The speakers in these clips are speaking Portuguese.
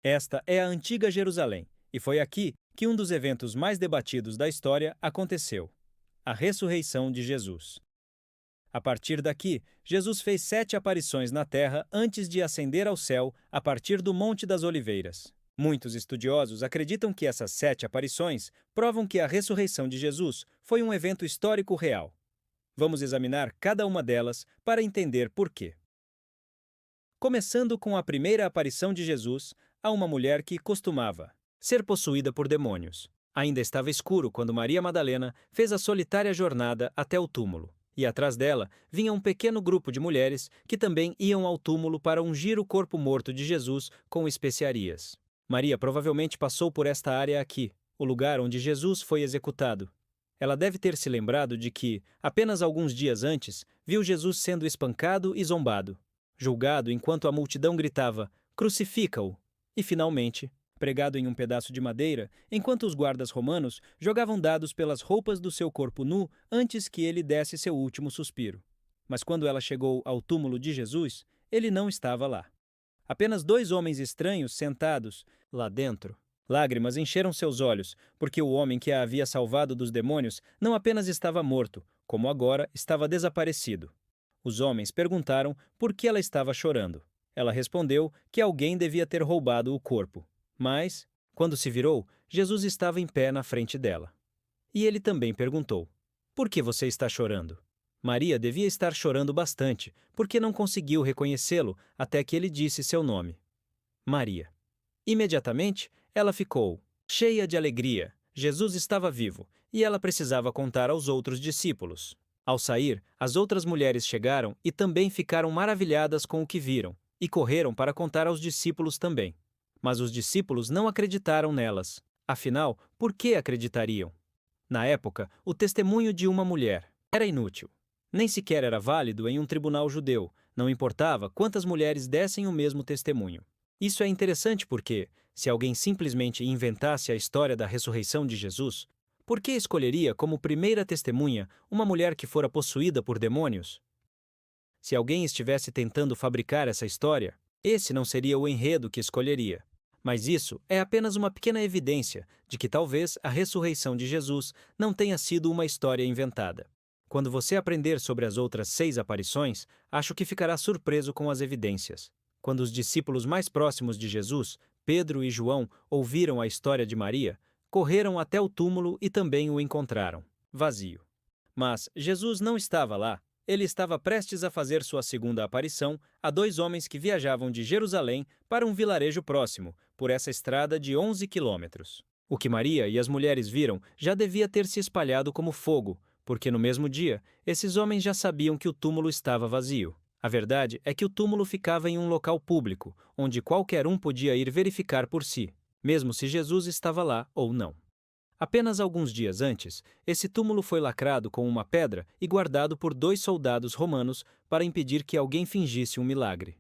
Esta é a antiga Jerusalém, e foi aqui que um dos eventos mais debatidos da história aconteceu: a ressurreição de Jesus. A partir daqui, Jesus fez 7 aparições na terra antes de ascender ao céu a partir do Monte das Oliveiras. Muitos estudiosos acreditam que essas 7 aparições provam que a ressurreição de Jesus foi um evento histórico real. Vamos examinar cada uma delas para entender por quê. Começando com a primeira aparição de Jesus a uma mulher que costumava ser possuída por demônios. Ainda estava escuro quando Maria Madalena fez a solitária jornada até o túmulo, e atrás dela vinha um pequeno grupo de mulheres que também iam ao túmulo para ungir o corpo morto de Jesus com especiarias. Maria provavelmente passou por esta área aqui, o lugar onde Jesus foi executado. Ela deve ter se lembrado de que, apenas alguns dias antes, viu Jesus sendo espancado e zombado, julgado enquanto a multidão gritava: "Crucifica-o!" e, finalmente, pregado em um pedaço de madeira, enquanto os guardas romanos jogavam dados pelas roupas do seu corpo nu antes que ele desse seu último suspiro. Mas quando ela chegou ao túmulo de Jesus, ele não estava lá. Apenas 2 homens estranhos sentados lá dentro. Lágrimas encheram seus olhos, porque o homem que a havia salvado dos demônios não apenas estava morto, como agora estava desaparecido. Os homens perguntaram por que ela estava chorando. Ela respondeu que alguém devia ter roubado o corpo. Mas, quando se virou, Jesus estava em pé na frente dela. E ele também perguntou: "Por que você está chorando?" Maria devia estar chorando bastante, porque não conseguiu reconhecê-lo até que ele disse seu nome: Maria. Imediatamente, ela ficou cheia de alegria. Jesus estava vivo, e ela precisava contar aos outros discípulos. Ao sair, as outras mulheres chegaram e também ficaram maravilhadas com o que viram, e correram para contar aos discípulos também. Mas os discípulos não acreditaram nelas. Afinal, por que acreditariam? Na época, o testemunho de uma mulher era inútil. Nem sequer era válido em um tribunal judeu, não importava quantas mulheres dessem o mesmo testemunho. Isso é interessante porque, se alguém simplesmente inventasse a história da ressurreição de Jesus, por que escolheria como primeira testemunha uma mulher que fora possuída por demônios? Se alguém estivesse tentando fabricar essa história, esse não seria o enredo que escolheria. Mas isso é apenas uma pequena evidência de que talvez a ressurreição de Jesus não tenha sido uma história inventada. Quando você aprender sobre as outras 6 aparições, acho que ficará surpreso com as evidências. Quando os discípulos mais próximos de Jesus, Pedro e João, ouviram a história de Maria, correram até o túmulo e também o encontraram vazio. Mas Jesus não estava lá. Ele estava prestes a fazer sua segunda aparição a 2 homens que viajavam de Jerusalém para um vilarejo próximo, por essa estrada de 11 quilômetros. O que Maria e as mulheres viram já devia ter se espalhado como fogo, porque no mesmo dia, esses homens já sabiam que o túmulo estava vazio. A verdade é que o túmulo ficava em um local público, onde qualquer um podia ir verificar por si, mesmo se Jesus estava lá ou não. Apenas alguns dias antes, esse túmulo foi lacrado com uma pedra e guardado por 2 soldados romanos para impedir que alguém fingisse um milagre.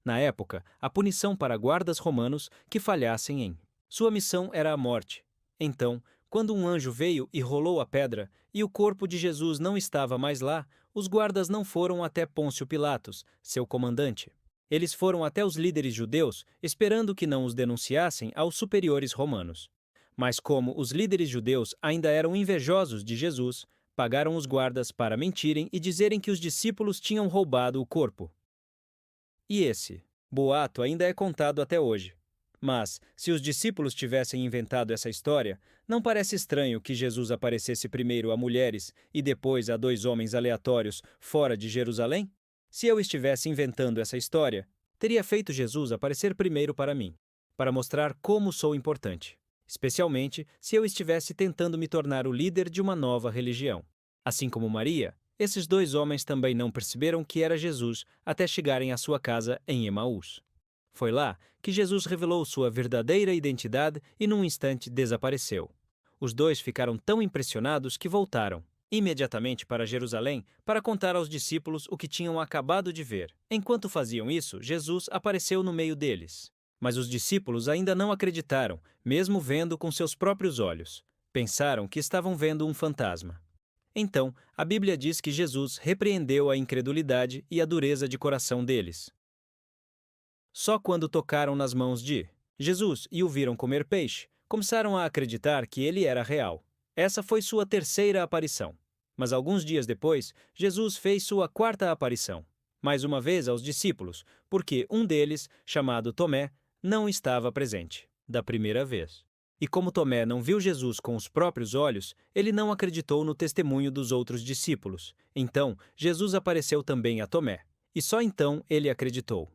Na época, a punição para guardas romanos que falhassem em sua missão era a morte. Então, quando um anjo veio e rolou a pedra e o corpo de Jesus não estava mais lá, os guardas não foram até Pôncio Pilatos, seu comandante. Eles foram até os líderes judeus, esperando que não os denunciassem aos superiores romanos. Mas como os líderes judeus ainda eram invejosos de Jesus, pagaram os guardas para mentirem e dizerem que os discípulos tinham roubado o corpo. E esse boato ainda é contado até hoje. Mas, se os discípulos tivessem inventado essa história, não parece estranho que Jesus aparecesse primeiro a mulheres e depois a 2 homens aleatórios fora de Jerusalém? Se eu estivesse inventando essa história, teria feito Jesus aparecer primeiro para mim, para mostrar como sou importante. Especialmente se eu estivesse tentando me tornar o líder de uma nova religião. Assim como Maria, esses 2 homens também não perceberam que era Jesus até chegarem à sua casa em Emaús. Foi lá que Jesus revelou sua verdadeira identidade e num instante desapareceu. Os 2 ficaram tão impressionados que voltaram imediatamente para Jerusalém para contar aos discípulos o que tinham acabado de ver. Enquanto faziam isso, Jesus apareceu no meio deles. Mas os discípulos ainda não acreditaram, mesmo vendo com seus próprios olhos. Pensaram que estavam vendo um fantasma. Então, a Bíblia diz que Jesus repreendeu a incredulidade e a dureza de coração deles. Só quando tocaram nas mãos de Jesus e o viram comer peixe, começaram a acreditar que ele era real. Essa foi sua terceira aparição. Mas alguns dias depois, Jesus fez sua quarta aparição, mais uma vez aos discípulos, porque um deles, chamado Tomé, não estava presente, da primeira vez. E como Tomé não viu Jesus com os próprios olhos, ele não acreditou no testemunho dos outros discípulos. Então, Jesus apareceu também a Tomé, e só então ele acreditou.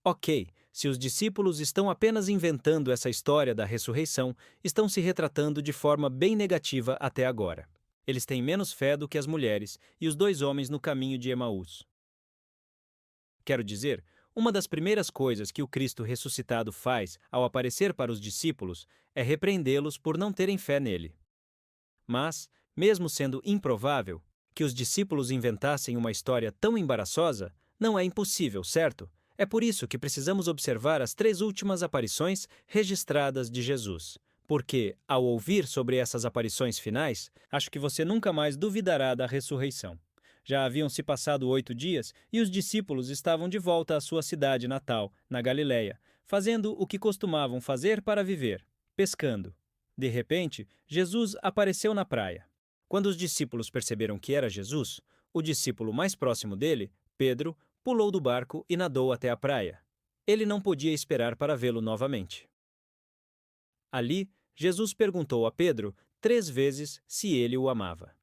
Ok, se os discípulos estão apenas inventando essa história da ressurreição, estão se retratando de forma bem negativa até agora. Eles têm menos fé do que as mulheres e os dois homens no caminho de Emaús. Quero dizer, uma das primeiras coisas que o Cristo ressuscitado faz ao aparecer para os discípulos é repreendê-los por não terem fé nele. Mas, mesmo sendo improvável que os discípulos inventassem uma história tão embaraçosa, não é impossível, certo? É por isso que precisamos observar as 3 últimas aparições registradas de Jesus. Porque, ao ouvir sobre essas aparições finais, acho que você nunca mais duvidará da ressurreição. Já haviam se passado 8 dias e os discípulos estavam de volta à sua cidade natal, na Galileia, fazendo o que costumavam fazer para viver, pescando. De repente, Jesus apareceu na praia. Quando os discípulos perceberam que era Jesus, o discípulo mais próximo dele, Pedro, pulou do barco e nadou até a praia. Ele não podia esperar para vê-lo novamente. Ali, Jesus perguntou a Pedro 3 vezes se ele o amava.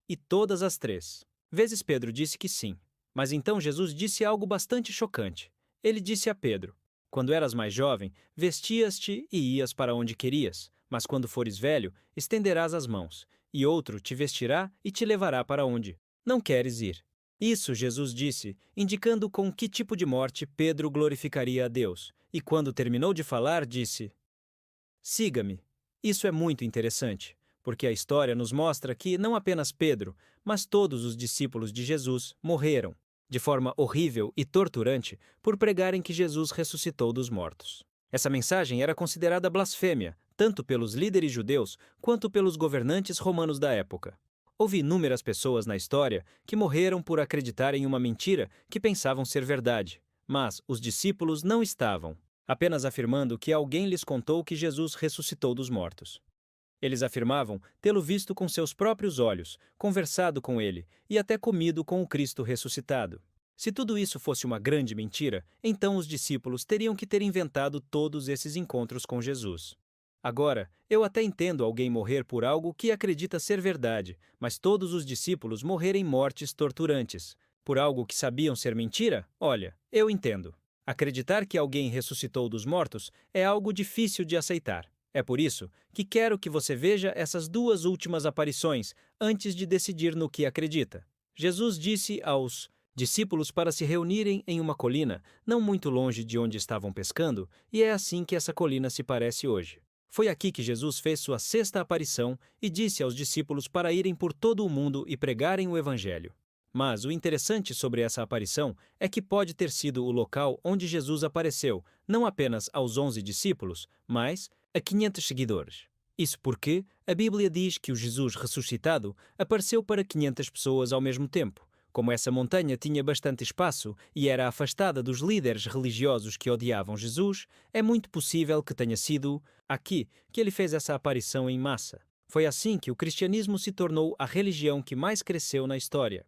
E todas as 3 vezes Pedro disse que sim. Mas então Jesus disse algo bastante chocante. Ele disse a Pedro: quando eras mais jovem, vestias-te e ias para onde querias, mas quando fores velho, estenderás as mãos, e outro te vestirá e te levará para onde não queres ir. Isso Jesus disse, indicando com que tipo de morte Pedro glorificaria a Deus, e quando terminou de falar, disse: siga-me. Isso é muito interessante, porque a história nos mostra que não apenas Pedro, mas todos os discípulos de Jesus morreram, de forma horrível e torturante, por pregarem que Jesus ressuscitou dos mortos. Essa mensagem era considerada blasfêmia, tanto pelos líderes judeus quanto pelos governantes romanos da época. Houve inúmeras pessoas na história que morreram por acreditar em uma mentira que pensavam ser verdade, mas os discípulos não estavam apenas afirmando que alguém lhes contou que Jesus ressuscitou dos mortos. Eles afirmavam tê-lo visto com seus próprios olhos, conversado com ele e até comido com o Cristo ressuscitado. Se tudo isso fosse uma grande mentira, então os discípulos teriam que ter inventado todos esses encontros com Jesus. Agora, eu até entendo alguém morrer por algo que acredita ser verdade, mas todos os discípulos morrerem mortes torturantes, por algo que sabiam ser mentira? Olha, eu entendo. Acreditar que alguém ressuscitou dos mortos é algo difícil de aceitar. É por isso que quero que você veja essas 2 últimas aparições antes de decidir no que acredita. Jesus disse aos discípulos para se reunirem em uma colina, não muito longe de onde estavam pescando, e é assim que essa colina se parece hoje. Foi aqui que Jesus fez sua 6ª aparição e disse aos discípulos para irem por todo o mundo e pregarem o Evangelho. Mas o interessante sobre essa aparição é que pode ter sido o local onde Jesus apareceu, não apenas aos 11 discípulos, mas a 500 seguidores. Isso porque a Bíblia diz que o Jesus ressuscitado apareceu para 500 pessoas ao mesmo tempo. Como essa montanha tinha bastante espaço e era afastada dos líderes religiosos que odiavam Jesus, é muito possível que tenha sido aqui que ele fez essa aparição em massa. Foi assim que o cristianismo se tornou a religião que mais cresceu na história.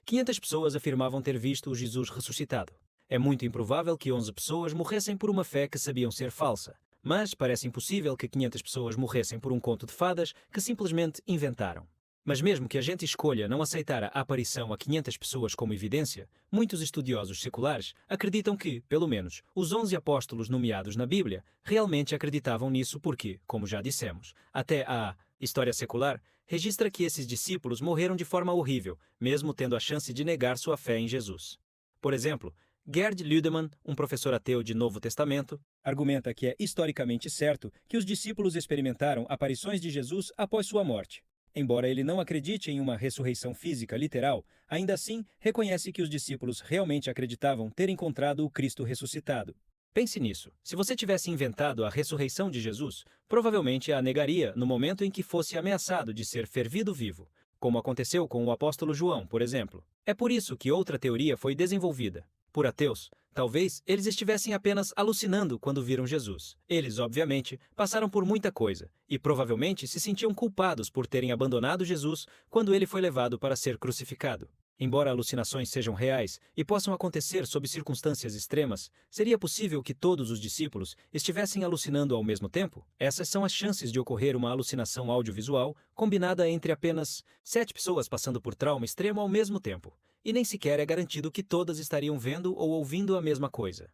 500 pessoas afirmavam ter visto o Jesus ressuscitado. É muito improvável que 11 pessoas morressem por uma fé que sabiam ser falsa, mas parece impossível que 500 pessoas morressem por um conto de fadas que simplesmente inventaram. Mas mesmo que a gente escolha não aceitar a aparição a 500 pessoas como evidência, muitos estudiosos seculares acreditam que, pelo menos, os 11 apóstolos nomeados na Bíblia realmente acreditavam nisso porque, como já dissemos, até a história secular registra que esses discípulos morreram de forma horrível, mesmo tendo a chance de negar sua fé em Jesus. Por exemplo, Gerd Lüdemann, um professor ateu de Novo Testamento, argumenta que é historicamente certo que os discípulos experimentaram aparições de Jesus após sua morte. Embora ele não acredite em uma ressurreição física literal, ainda assim reconhece que os discípulos realmente acreditavam ter encontrado o Cristo ressuscitado. Pense nisso. Se você tivesse inventado a ressurreição de Jesus, provavelmente a negaria no momento em que fosse ameaçado de ser fervido vivo, como aconteceu com o apóstolo João, por exemplo. É por isso que outra teoria foi desenvolvida. Por ateus, talvez eles estivessem apenas alucinando quando viram Jesus. Eles, obviamente, passaram por muita coisa, e provavelmente se sentiam culpados por terem abandonado Jesus quando ele foi levado para ser crucificado. Embora alucinações sejam reais e possam acontecer sob circunstâncias extremas, seria possível que todos os discípulos estivessem alucinando ao mesmo tempo? Essas são as chances de ocorrer uma alucinação audiovisual combinada entre apenas 7 pessoas passando por trauma extremo ao mesmo tempo, e nem sequer é garantido que todas estariam vendo ou ouvindo a mesma coisa.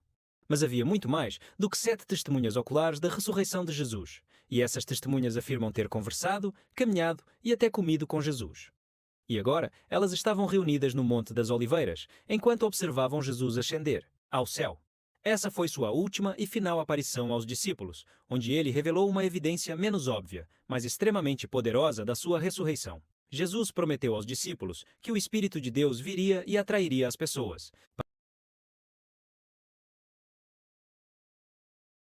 Mas havia muito mais do que 7 testemunhas oculares da ressurreição de Jesus, e essas testemunhas afirmam ter conversado, caminhado e até comido com Jesus. E agora, elas estavam reunidas no Monte das Oliveiras, enquanto observavam Jesus ascender ao céu. Essa foi sua última e final aparição aos discípulos, onde ele revelou uma evidência menos óbvia, mas extremamente poderosa da sua ressurreição. Jesus prometeu aos discípulos que o Espírito de Deus viria e atrairia as pessoas